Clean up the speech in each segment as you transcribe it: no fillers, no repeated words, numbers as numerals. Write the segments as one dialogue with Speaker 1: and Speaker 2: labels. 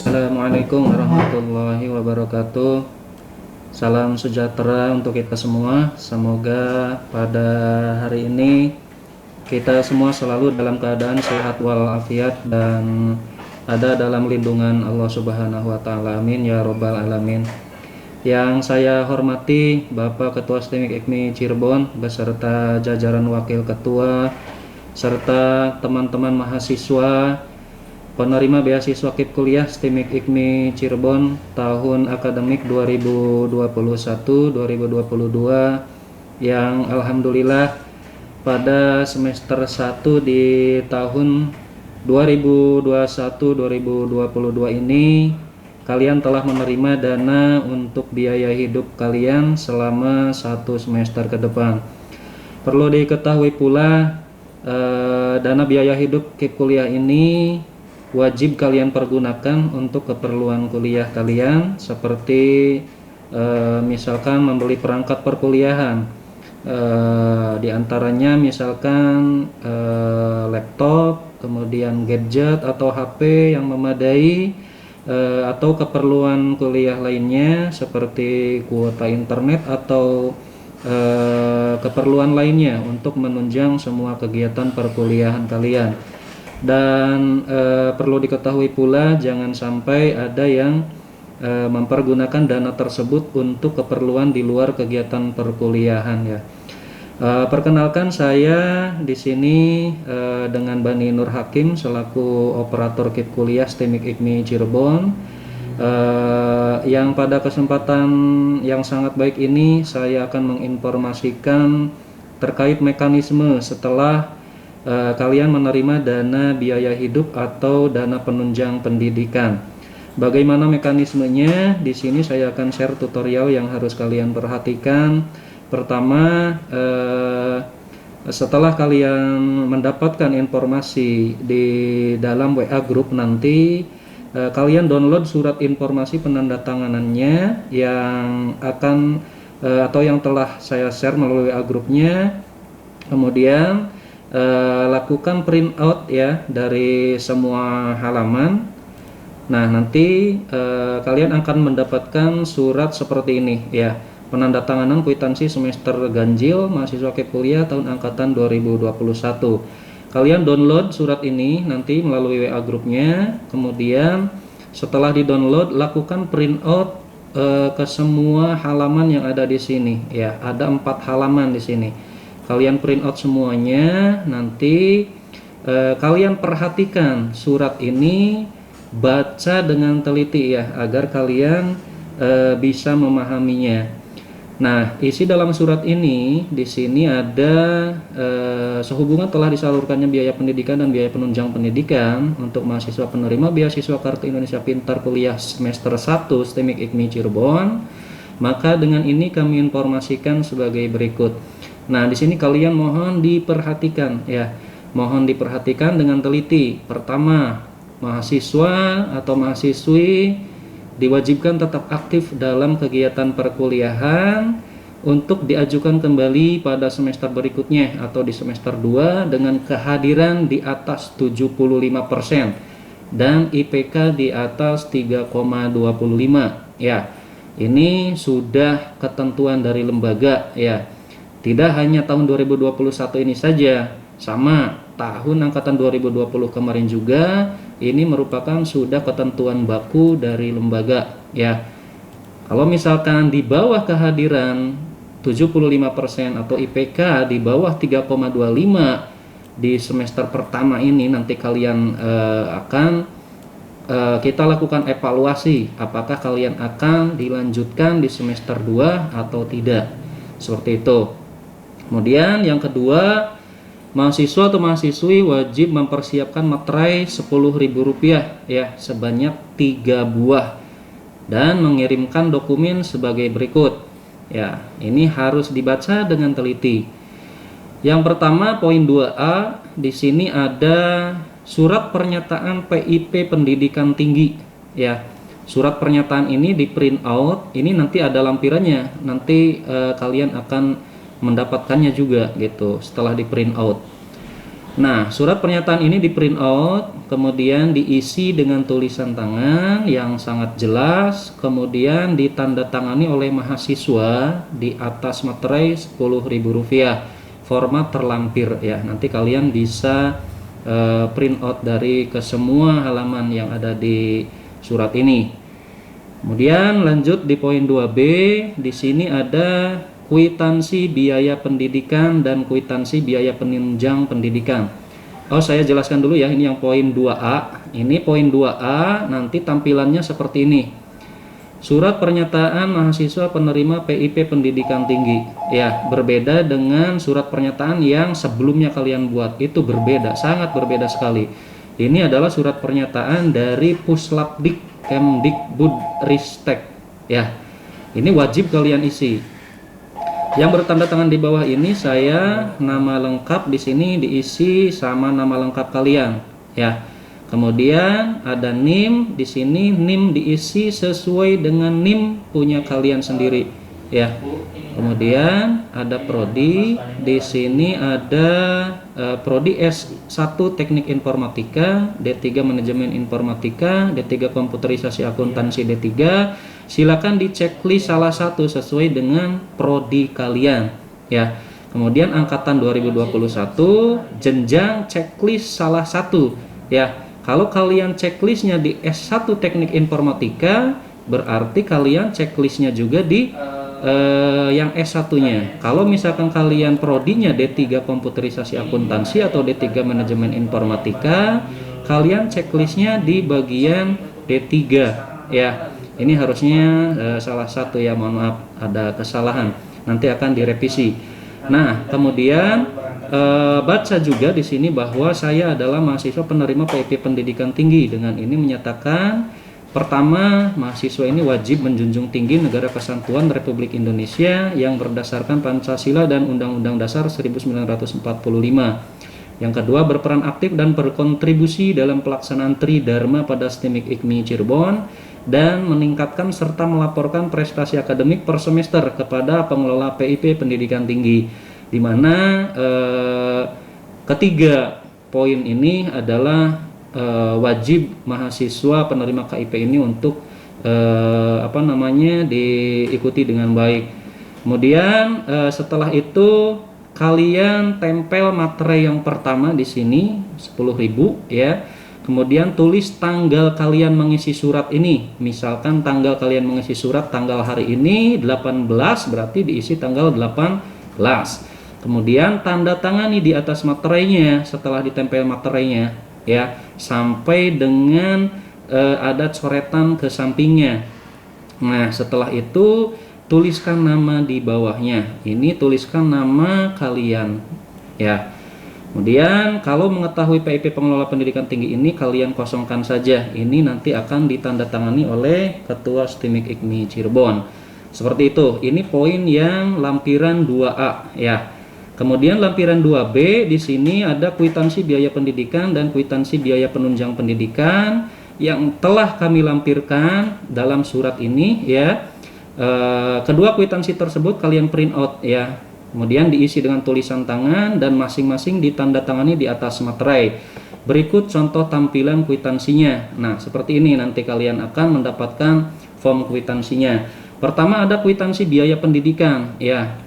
Speaker 1: Assalamualaikum warahmatullahi wabarakatuh. Salam sejahtera untuk kita semua. Semoga pada hari ini kita semua selalu dalam keadaan sehat walafiat dan ada dalam lindungan Allah Subhanahu wa taala. Amin ya robbal alamin. Yang saya hormati Bapak Ketua STEMIK IKMI Cirebon beserta jajaran wakil ketua serta teman-teman mahasiswa penerima beasiswa KIP kuliah STEMIK IKMI Cirebon tahun akademik 2021-2022 yang alhamdulillah pada semester 1 di tahun 2021-2022 ini kalian telah menerima dana untuk biaya hidup kalian selama 1 semester ke depan. Perlu diketahui pula dana biaya hidup KIP kuliah ini wajib kalian pergunakan untuk keperluan kuliah kalian seperti misalkan membeli perangkat perkuliahan, diantaranya misalkan laptop, kemudian gadget atau HP yang memadai, atau keperluan kuliah lainnya seperti kuota internet atau keperluan lainnya untuk menunjang semua kegiatan perkuliahan kalian. Dan perlu diketahui pula jangan sampai ada yang mempergunakan dana tersebut untuk keperluan di luar kegiatan perkuliahan ya. Perkenalkan saya di sini dengan Bani Nur Hakim selaku operator KIP kuliah STEMIK IKMI Cirebon. Yang pada kesempatan yang sangat baik ini saya akan menginformasikan terkait mekanisme setelah kalian menerima dana biaya hidup atau dana penunjang pendidikan. Bagaimana mekanismenya? Di sini saya akan share tutorial yang harus kalian perhatikan. Pertama, setelah kalian mendapatkan informasi di dalam WA group nanti, kalian download surat informasi penandatanganannya yang akan atau yang telah saya share melalui WA grupnya. Kemudian lakukan print out ya dari semua halaman. Nah nanti kalian akan mendapatkan surat seperti ini ya, penandatanganan kwitansi semester ganjil mahasiswa KIP kuliah tahun angkatan 2021. Kalian download surat ini nanti melalui WA grupnya. Kemudian setelah di download lakukan print out ke semua halaman yang ada di sini ya, ada 4 halaman di sini. Kalian print out semuanya, nanti kalian perhatikan surat ini, baca dengan teliti ya, agar kalian bisa memahaminya. Nah, isi dalam surat ini di sini ada sehubungan telah disalurkannya biaya pendidikan dan biaya penunjang pendidikan untuk mahasiswa penerima beasiswa Kartu Indonesia Pintar Kuliah semester 1 STEMIK IKMI Cirebon, maka dengan ini kami informasikan sebagai berikut. Nah, di sini kalian mohon diperhatikan ya. Mohon diperhatikan dengan teliti. Pertama, mahasiswa atau mahasiswi diwajibkan tetap aktif dalam kegiatan perkuliahan untuk diajukan kembali pada semester berikutnya atau di semester 2 dengan kehadiran di atas 75% dan IPK di atas 3,25 ya. Ini sudah ketentuan dari lembaga ya. Tidak hanya tahun 2021 ini saja, sama tahun angkatan 2020 kemarin juga, ini merupakan sudah ketentuan baku dari lembaga ya. Kalau misalkan di bawah kehadiran 75% atau IPK di bawah 3,25 di semester pertama ini, nanti kalian kita lakukan evaluasi apakah kalian akan dilanjutkan di semester 2 atau tidak, seperti itu. Kemudian yang kedua, mahasiswa atau mahasiswi wajib mempersiapkan materai Rp10.000 ya, sebanyak 3 buah dan mengirimkan dokumen sebagai berikut ya. Ini harus dibaca dengan teliti. Yang pertama, poin 2A, di sini ada surat pernyataan PIP pendidikan tinggi ya. Surat pernyataan ini di print out, ini nanti ada lampirannya, nanti kalian akan mendapatkannya juga gitu setelah di print out. Nah, surat pernyataan ini di print out, kemudian diisi dengan tulisan tangan yang sangat jelas, kemudian ditandatangani oleh mahasiswa di atas materai Rp10.000, format terlampir ya. Nanti kalian bisa print out dari ke semua halaman yang ada di surat ini. Kemudian lanjut di poin 2B, di sini ada kwitansi biaya pendidikan dan kwitansi biaya penunjang pendidikan. Oh, saya jelaskan dulu ya, ini yang poin 2A. Ini poin 2A, nanti tampilannya seperti ini. Surat pernyataan mahasiswa penerima PIP pendidikan tinggi. Ya, berbeda dengan surat pernyataan yang sebelumnya kalian buat. Itu berbeda, sangat berbeda sekali. Ini adalah surat pernyataan dari Puslapdik Kemdikbudristek. Ya, ini wajib kalian isi. Yang bertanda tangan di bawah ini saya nama lengkap di sini diisi sama nama lengkap kalian, ya. Kemudian ada NIM di sini, NIM diisi sesuai dengan NIM punya kalian sendiri, ya. Kemudian ada prodi, di sini ada prodi S1 Teknik Informatika, D3 Manajemen Informatika, D3 Komputerisasi Akuntansi D3. Silakan diceklis salah satu sesuai dengan prodi kalian, ya. Kemudian angkatan 2021 jenjang checklist salah satu, ya. Kalau kalian checklistnya di S1 Teknik Informatika, berarti kalian checklistnya juga di yang S1-nya. Kalau misalkan kalian prodinya D3 Komputerisasi Akuntansi atau D3 Manajemen Informatika, kalian checklistnya di bagian D3, ya. Ini harusnya salah satu, ya, mohon maaf ada kesalahan, nanti akan direvisi. Nah, kemudian baca juga di sini bahwa saya adalah mahasiswa penerima PIP Pendidikan Tinggi. Dengan ini menyatakan pertama, mahasiswa ini wajib menjunjung tinggi Negara Kesatuan Republik Indonesia yang berdasarkan Pancasila dan Undang-Undang Dasar 1945. Yang kedua, berperan aktif dan berkontribusi dalam pelaksanaan Tridharma pada STIMIK IKMI Cirebon dan meningkatkan serta melaporkan prestasi akademik per semester kepada pengelola PIP Pendidikan Tinggi. Di mana ketiga poin ini adalah wajib mahasiswa penerima KIP ini untuk diikuti dengan baik. Kemudian setelah itu kalian tempel materai yang pertama di sini 10.000, ya. Kemudian tulis tanggal kalian mengisi surat ini. Misalkan tanggal kalian mengisi surat tanggal hari ini 18, berarti diisi tanggal 18. Kemudian tanda tangani di atas materainya setelah ditempel materainya, ya, sampai dengan ada coretan ke sampingnya. Nah, setelah itu tuliskan nama di bawahnya. Ini tuliskan nama kalian, ya. Kemudian kalau mengetahui PIP pengelola pendidikan tinggi ini kalian kosongkan saja. Ini nanti akan ditandatangani oleh Ketua STIMIK IKMI Cirebon. Seperti itu. Ini poin yang lampiran 2A, ya. Kemudian lampiran 2B di sini ada kwitansi biaya pendidikan dan kwitansi biaya penunjang pendidikan yang telah kami lampirkan dalam surat ini, ya. Kedua kwitansi tersebut kalian print out, ya. Kemudian diisi dengan tulisan tangan dan masing-masing ditandatangani di atas materai. Berikut contoh tampilan kwitansinya. Nah, seperti ini nanti kalian akan mendapatkan form kwitansinya. Pertama ada kwitansi biaya pendidikan, ya.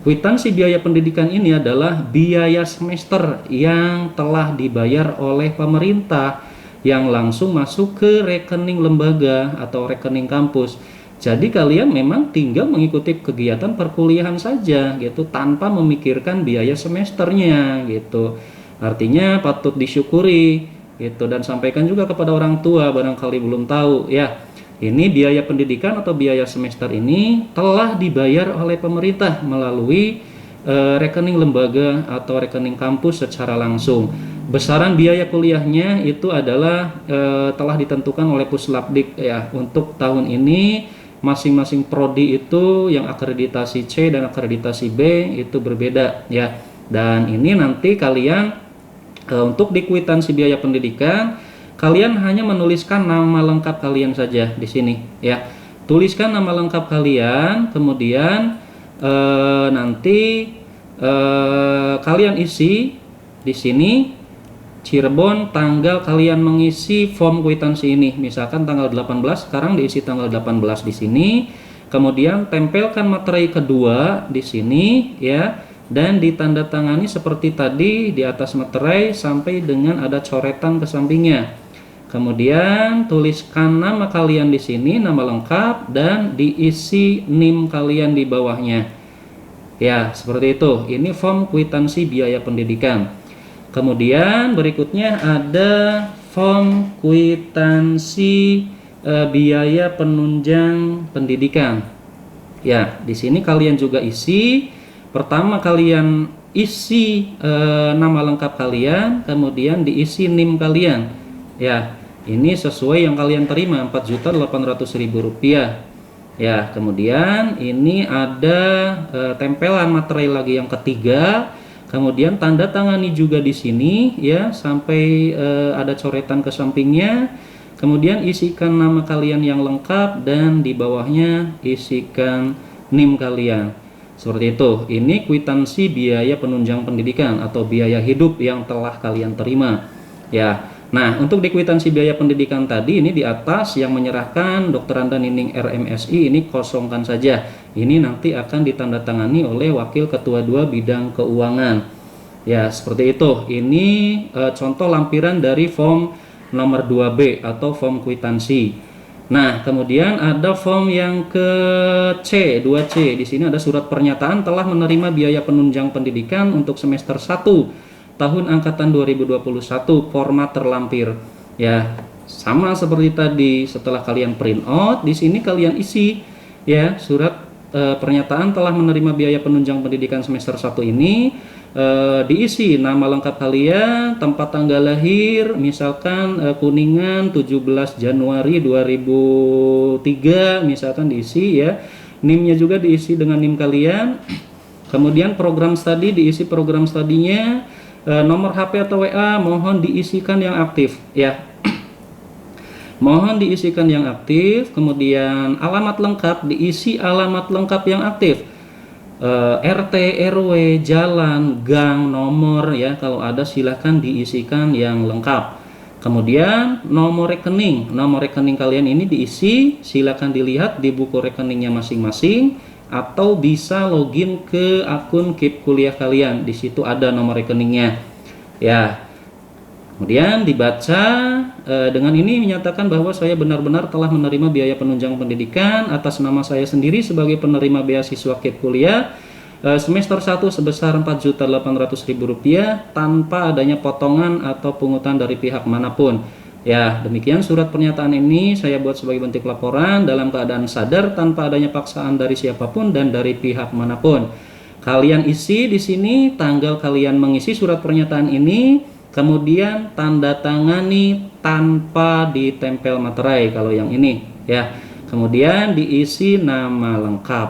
Speaker 1: Kwitansi biaya pendidikan ini adalah biaya semester yang telah dibayar oleh pemerintah yang langsung masuk ke rekening lembaga atau rekening kampus. Jadi kalian memang tinggal mengikuti kegiatan perkuliahan saja gitu tanpa memikirkan biaya semesternya gitu. Artinya patut disyukuri gitu, dan sampaikan juga kepada orang tua barangkali belum tahu, ya. Ini biaya pendidikan atau biaya semester ini telah dibayar oleh pemerintah melalui rekening lembaga atau rekening kampus secara langsung. Besaran biaya kuliahnya itu adalah telah ditentukan oleh Puslapdik, ya. Untuk tahun ini masing-masing prodi itu yang akreditasi C dan akreditasi B itu berbeda, ya. Dan ini nanti kalian untuk di kwitansi biaya pendidikan kalian hanya menuliskan nama lengkap kalian saja di sini, ya. Tuliskan nama lengkap kalian, kemudian nanti kalian isi di sini Cirebon, tanggal kalian mengisi form kwitansi ini. Misalkan tanggal 18, sekarang diisi tanggal 18 di sini. Kemudian tempelkan materai kedua di sini ya, dan ditandatangani seperti tadi di atas materai sampai dengan ada coretan ke sampingnya. Kemudian tuliskan nama kalian di sini, nama lengkap, dan diisi NIM kalian di bawahnya. Ya, seperti itu. Ini form kwitansi biaya pendidikan. Kemudian berikutnya ada form kwitansi biaya penunjang pendidikan. Ya, di sini kalian juga isi. Pertama kalian isi nama lengkap kalian, kemudian diisi NIM kalian. Ya, ini sesuai yang kalian terima, Rp4.800.000. Ya, kemudian ini ada tempelan materai lagi yang ketiga. Kemudian tanda tangani juga di sini ya, sampai ada coretan ke sampingnya. Kemudian isikan nama kalian yang lengkap dan di bawahnya isikan NIM kalian. Seperti itu. Ini kwitansi biaya penunjang pendidikan atau biaya hidup yang telah kalian terima. Ya. Nah, untuk di kwitansi biaya pendidikan tadi ini di atas yang menyerahkan Dr. Anda Nining RMSI ini kosongkan saja. Ini nanti akan ditandatangani oleh Wakil Ketua 2 Bidang Keuangan. Ya, seperti itu. Ini contoh lampiran dari form nomor 2B atau form kwitansi. Nah, kemudian ada form yang ke C, 2C. Di sini ada surat pernyataan telah menerima biaya penunjang pendidikan untuk semester 1 tahun angkatan 2021, format terlampir. Ya, sama seperti tadi, setelah kalian print out, di sini kalian isi ya surat pernyataan telah menerima biaya penunjang pendidikan semester 1 ini, diisi nama lengkap kalian, tempat tanggal lahir, misalkan Kuningan 17 Januari 2003 misalkan diisi ya. NIM-nya juga diisi dengan NIM kalian. Kemudian program studi diisi program studinya, nomor HP atau WA mohon diisikan yang aktif ya. Mohon diisikan yang aktif. Kemudian alamat lengkap diisi alamat lengkap yang aktif, RT, RW, jalan, gang, nomor ya, kalau ada silahkan diisikan yang lengkap. Kemudian nomor rekening kalian ini diisi, silahkan dilihat di buku rekeningnya masing-masing atau bisa login ke akun KIP kuliah kalian. Di situ ada nomor rekeningnya ya. Kemudian dibaca, dengan ini menyatakan bahwa saya benar-benar telah menerima biaya penunjang pendidikan atas nama saya sendiri sebagai penerima beasiswa KIP kuliah semester 1 sebesar Rp4.800.000 tanpa adanya potongan atau pungutan dari pihak manapun. Ya, demikian surat pernyataan ini saya buat sebagai bentuk laporan dalam keadaan sadar tanpa adanya paksaan dari siapapun dan dari pihak manapun. Kalian isi di sini tanggal kalian mengisi surat pernyataan ini, kemudian tanda tangani tanpa ditempel materai kalau yang ini ya. Kemudian diisi nama lengkap.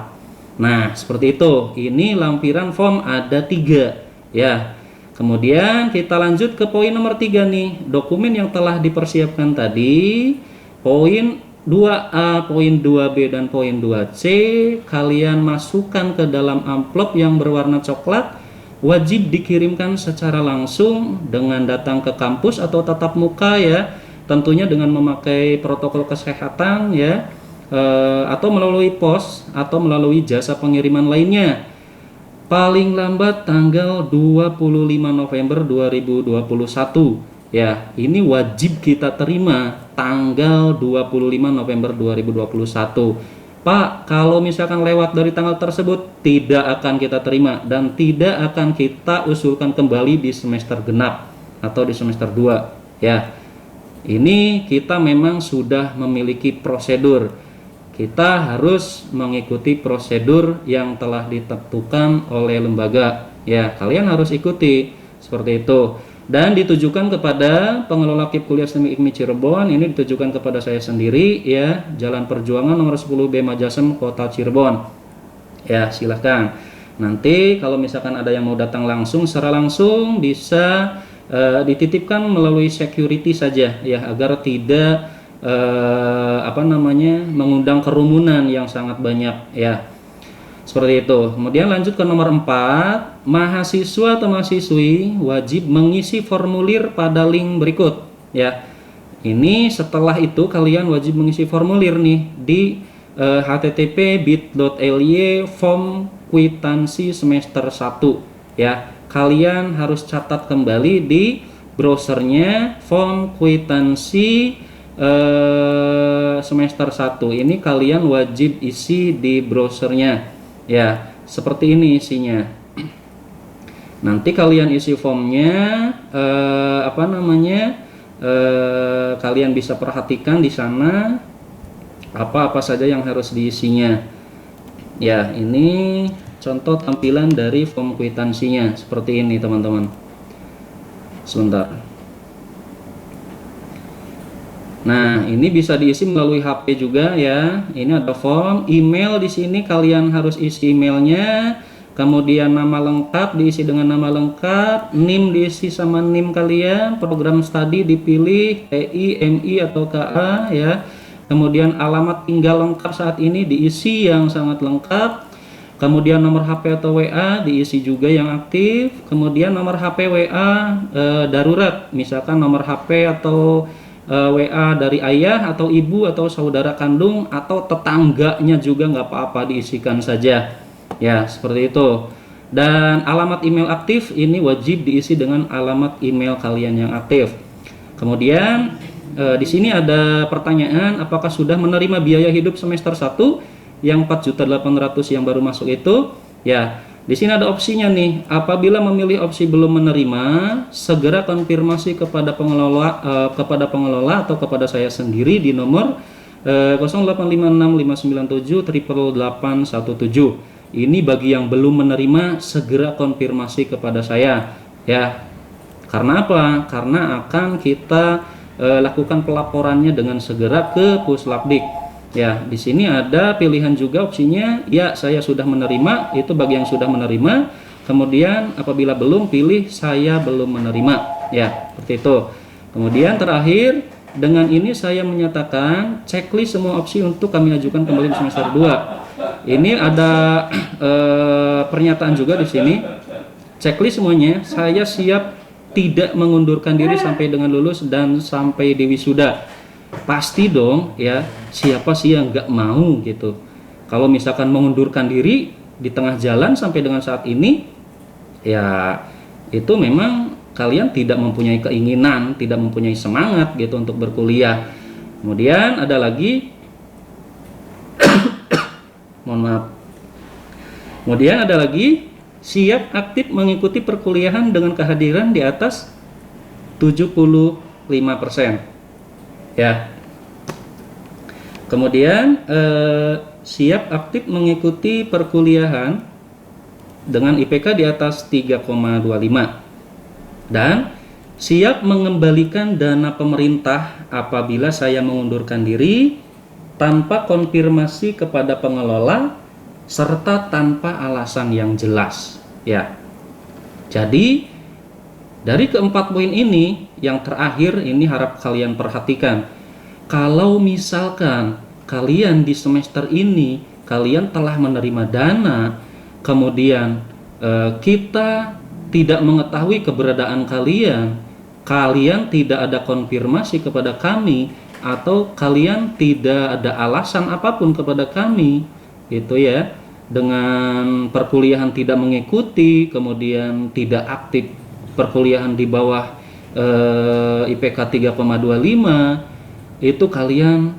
Speaker 1: Nah, seperti itu. Ini lampiran form ada 3 ya. Kemudian kita lanjut ke poin nomor 3 nih. Dokumen yang telah dipersiapkan tadi, poin 2A, poin 2B dan poin 2C kalian masukkan ke dalam amplop yang berwarna coklat. Wajib dikirimkan secara langsung dengan datang ke kampus atau tatap muka ya, tentunya dengan memakai protokol kesehatan ya, atau melalui pos atau melalui jasa pengiriman lainnya. Paling lambat tanggal 25 November 2021 ya. Ini wajib kita terima tanggal 25 November 2021. Pak, kalau misalkan lewat dari tanggal tersebut tidak akan kita terima dan tidak akan kita usulkan kembali di semester genap atau di semester 2 ya. Ini kita memang sudah memiliki prosedur. Kita harus mengikuti prosedur yang telah ditentukan oleh lembaga ya. Kalian harus ikuti seperti itu. Dan ditujukan kepada pengelola KIP Kuliah STEM IKMI Cirebon, ini ditujukan kepada saya sendiri ya, Jalan Perjuangan nomor 10B Majasem, Kota Cirebon. Ya, silahkan. Nanti kalau misalkan ada yang mau datang langsung, secara langsung bisa dititipkan melalui security saja ya, agar tidak mengundang kerumunan yang sangat banyak ya. Seperti itu. Kemudian lanjut ke nomor 4, mahasiswa atau mahasiswi wajib mengisi formulir pada link berikut ya. Ini setelah itu kalian wajib mengisi formulir nih di http://bit.ly form kwitansi semester 1 ya. Kalian harus catat kembali di browsernya form kwitansi semester 1 ini kalian wajib isi di browsernya ya. Seperti ini isinya. Nanti kalian isi formnya kalian bisa perhatikan di sana apa-apa saja yang harus diisinya ya. Ini contoh tampilan dari form kwitansinya seperti ini teman-teman. Sebentar. Nah, ini bisa diisi melalui HP juga ya. Ini ada form, email di sini kalian harus isi emailnya. Kemudian nama lengkap diisi dengan nama lengkap, NIM diisi sama NIM kalian, program studi dipilih TI, MI atau KA ya. Kemudian alamat tinggal lengkap saat ini diisi yang sangat lengkap. Kemudian nomor HP atau WA diisi juga yang aktif. Kemudian nomor HP WA darurat, misalkan nomor HP atau WA dari ayah atau ibu atau saudara kandung atau tetangganya juga nggak apa-apa, diisikan saja ya, seperti itu. Dan alamat email aktif ini wajib diisi dengan alamat email kalian yang aktif. Kemudian di sini ada pertanyaan, apakah sudah menerima biaya hidup semester 1 yang 4.800.000 yang baru masuk itu ya. Di sini ada opsinya nih, apabila memilih opsi belum menerima, segera konfirmasi kepada pengelola atau kepada saya sendiri di nomor 085659788817. Ini bagi yang belum menerima, segera konfirmasi kepada saya ya. Karena apa? Karena akan kita lakukan pelaporannya dengan segera ke Puslapdik. Ya, di sini ada pilihan juga opsinya, ya saya sudah menerima, itu bagi yang sudah menerima. Kemudian apabila belum, pilih saya belum menerima. Ya, seperti itu. Kemudian terakhir, dengan ini saya menyatakan checklist semua opsi untuk kami ajukan kembali di semester 2. Ini ada pernyataan juga di sini. Checklist semuanya, saya siap tidak mengundurkan diri sampai dengan lulus dan sampai di wisuda. Pasti dong ya, siapa sih yang nggak mau gitu. Kalau misalkan mengundurkan diri di tengah jalan sampai dengan saat ini, ya itu memang kalian tidak mempunyai keinginan, tidak mempunyai semangat gitu untuk berkuliah. Kemudian ada lagi mohon maaf. Kemudian ada lagi, siap aktif mengikuti perkuliahan dengan kehadiran di atas 75%. Ya. Kemudian siap aktif mengikuti perkuliahan dengan IPK di atas 3,25 dan siap mengembalikan dana pemerintah apabila saya mengundurkan diri tanpa konfirmasi kepada pengelola serta tanpa alasan yang jelas ya. Jadi dari keempat poin ini, yang terakhir ini harap kalian perhatikan. Kalau misalkan kalian di semester ini, kalian telah menerima dana, kemudian kita tidak mengetahui keberadaan kalian, kalian tidak ada konfirmasi kepada kami, atau kalian tidak ada alasan apapun kepada kami, gitu ya, dengan perkuliahan tidak mengikuti, kemudian tidak aktif perkuliahan di bawah IPK 3,25, itu kalian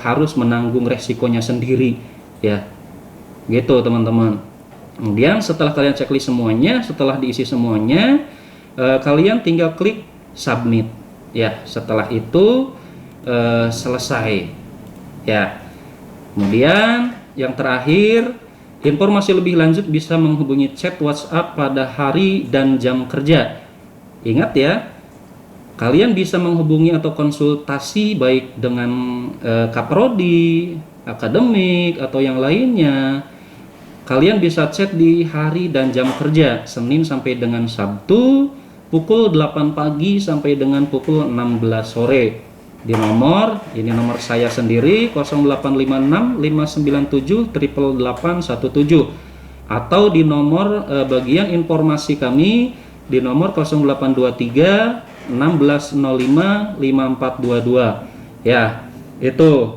Speaker 1: harus menanggung resikonya sendiri ya, gitu teman-teman. Kemudian setelah kalian checklist semuanya, setelah diisi semuanya, kalian tinggal klik submit ya. Setelah itu selesai ya. Kemudian yang terakhir, informasi lebih lanjut bisa menghubungi chat WhatsApp pada hari dan jam kerja. Ingat ya, kalian bisa menghubungi atau konsultasi baik dengan kaprodi, akademik, atau yang lainnya. Kalian bisa chat di hari dan jam kerja, Senin sampai dengan Sabtu, pukul 8 pagi sampai dengan pukul 16 sore. di nomor, ini nomor saya sendiri 0856 597 88817, atau di nomor bagian informasi kami di nomor 0823 1605 5422. Ya, itu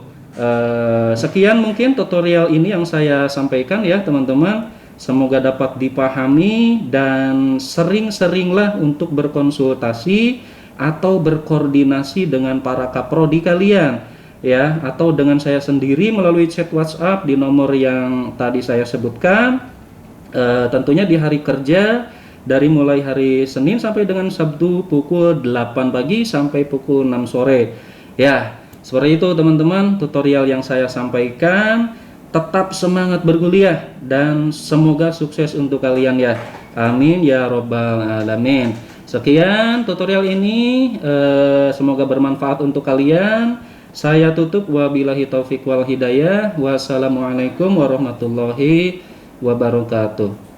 Speaker 1: sekian mungkin tutorial ini yang saya sampaikan ya teman-teman. Semoga dapat dipahami dan sering-seringlah untuk berkonsultasi atau berkoordinasi dengan para kaprodi kalian ya, atau dengan saya sendiri melalui chat WhatsApp di nomor yang tadi saya sebutkan. Tentunya di hari kerja dari mulai hari Senin sampai dengan Sabtu pukul 8 pagi sampai pukul 6 sore. Ya, seperti itu teman-teman tutorial yang saya sampaikan. Tetap semangat berkuliah dan semoga sukses untuk kalian ya. Amin ya robbal alamin. Sekian tutorial ini, semoga bermanfaat untuk kalian. Saya tutup, wabillahi taufiq wal hidayah. Wassalamualaikum warahmatullahi wabarakatuh.